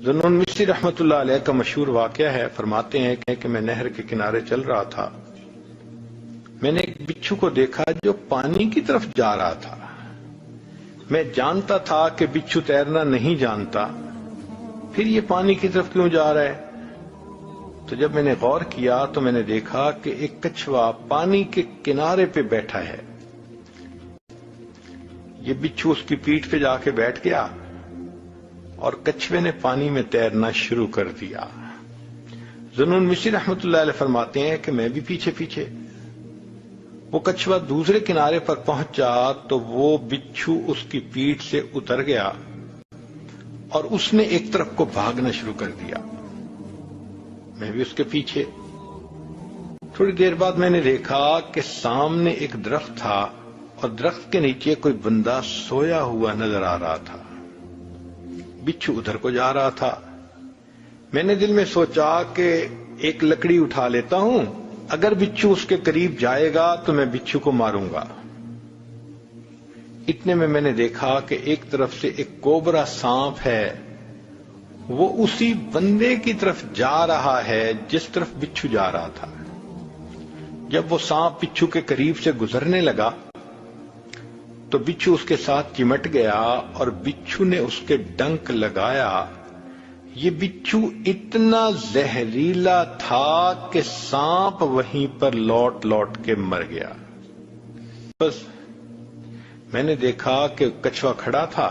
ذوالنون مصری رحمۃ اللہ علیہ کا مشہور واقعہ ہے، فرماتے ہیں کہ میں نہر کے کنارے چل رہا تھا، میں نے ایک بچھو کو دیکھا جو پانی کی طرف جا رہا تھا۔ میں جانتا تھا کہ بچھو تیرنا نہیں جانتا، پھر یہ پانی کی طرف کیوں جا رہا ہے؟ تو جب میں نے غور کیا تو میں نے دیکھا کہ ایک کچھوا پانی کے کنارے پہ بیٹھا ہے۔ یہ بچھو اس کی پیٹھ پہ جا کے بیٹھ گیا اور کچھوے نے پانی میں تیرنا شروع کر دیا۔ ذوالنون مصری رحمۃ اللہ علیہ فرماتے ہیں کہ میں بھی پیچھے پیچھے۔ وہ کچھوا دوسرے کنارے پر پہنچا تو وہ بچھو اس کی پیٹھ سے اتر گیا اور اس نے ایک طرف کو بھاگنا شروع کر دیا، میں بھی اس کے پیچھے۔ تھوڑی دیر بعد میں نے دیکھا کہ سامنے ایک درخت تھا اور درخت کے نیچے کوئی بندہ سویا ہوا نظر آ رہا تھا۔ بچھو ادھر کو جا رہا تھا۔ میں نے دل میں سوچا کہ ایک لکڑی اٹھا لیتا ہوں، اگر بچھو اس کے قریب جائے گا تو میں بچھو کو ماروں گا۔ اتنے میں نے دیکھا کہ ایک طرف سے ایک کوبرا سانپ ہے، وہ اسی بندے کی طرف جا رہا ہے جس طرف بچھو جا رہا تھا۔ جب وہ سانپ بچھو کے قریب سے گزرنے لگا تو بچھو اس کے ساتھ چمٹ گیا اور بچھو نے اس کے ڈنک لگایا۔ یہ بچھو اتنا زہریلا تھا کہ سانپ وہیں پر لوٹ لوٹ کے مر گیا۔ بس میں نے دیکھا کہ کچھوا کھڑا تھا،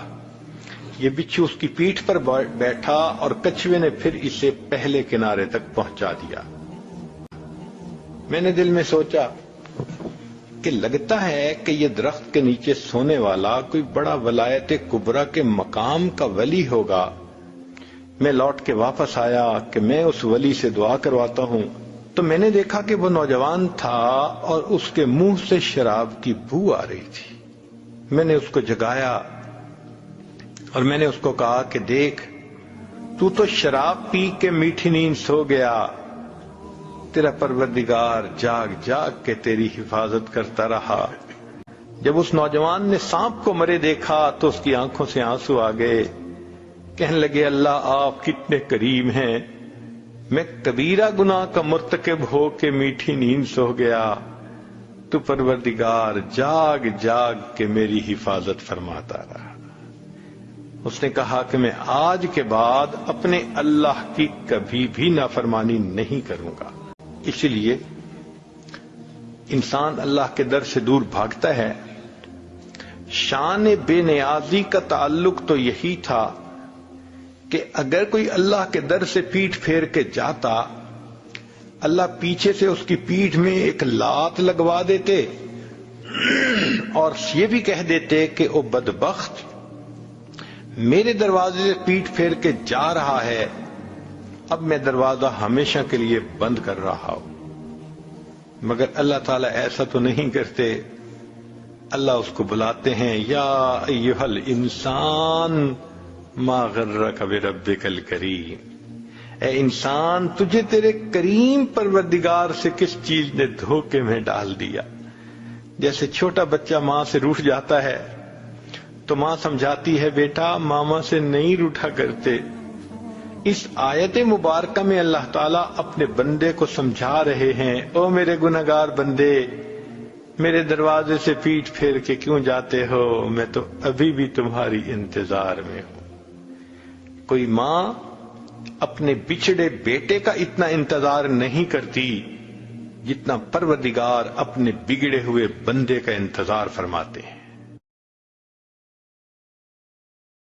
یہ بچھو اس کی پیٹھ پر بیٹھا اور کچھوے نے پھر اسے پہلے کنارے تک پہنچا دیا۔ میں نے دل میں سوچا کہ لگتا ہے کہ یہ درخت کے نیچے سونے والا کوئی بڑا ولایت کبریٰ کے مقام کا ولی ہوگا۔ میں لوٹ کے واپس آیا کہ میں اس ولی سے دعا کرواتا ہوں، تو میں نے دیکھا کہ وہ نوجوان تھا اور اس کے منہ سے شراب کی بو آ رہی تھی۔ میں نے اس کو جگایا اور میں نے اس کو کہا کہ دیکھ، تو شراب پی کے میٹھی نیند سو گیا، تیرا پروردگار جاگ جاگ کے تیری حفاظت کرتا رہا۔ جب اس نوجوان نے سانپ کو مرے دیکھا تو اس کی آنکھوں سے آنسو آ گئے، کہنے لگے اللہ آپ کتنے کریم ہیں، میں کبیرہ گناہ کا مرتکب ہو کے میٹھی نیند سو گیا، تو پروردگار جاگ جاگ کے میری حفاظت فرماتا رہا۔ اس نے کہا کہ میں آج کے بعد اپنے اللہ کی کبھی بھی نافرمانی نہیں کروں گا۔ اسی لیے انسان اللہ کے در سے دور بھاگتا ہے۔ شان بے نیازی کا تعلق تو یہی تھا کہ اگر کوئی اللہ کے در سے پیٹھ پھیر کے جاتا، اللہ پیچھے سے اس کی پیٹھ میں ایک لات لگوا دیتے اور یہ بھی کہہ دیتے کہ او بدبخت، میرے دروازے سے پیٹھ پھیر کے جا رہا ہے، اب میں دروازہ ہمیشہ کے لیے بند کر رہا ہوں۔ مگر اللہ تعالیٰ ایسا تو نہیں کرتے۔ اللہ اس کو بلاتے ہیں، یا ایھا الانسان ما غرک بربک الکریم، اے انسان تجھے تیرے کریم پروردگار سے کس چیز نے دھوکے میں ڈال دیا۔ جیسے چھوٹا بچہ ماں سے روٹھ جاتا ہے تو ماں سمجھاتی ہے بیٹا ماما سے نہیں روٹھا کرتے۔ اس آیت مبارکہ میں اللہ تعالیٰ اپنے بندے کو سمجھا رہے ہیں، او میرے گنہگار بندے، میرے دروازے سے پیٹھ پھیر کے کیوں جاتے ہو، میں تو ابھی بھی تمہاری انتظار میں ہوں۔ کوئی ماں اپنے بچھڑے بیٹے کا اتنا انتظار نہیں کرتی جتنا پروردگار اپنے بگڑے ہوئے بندے کا انتظار فرماتے ہیں۔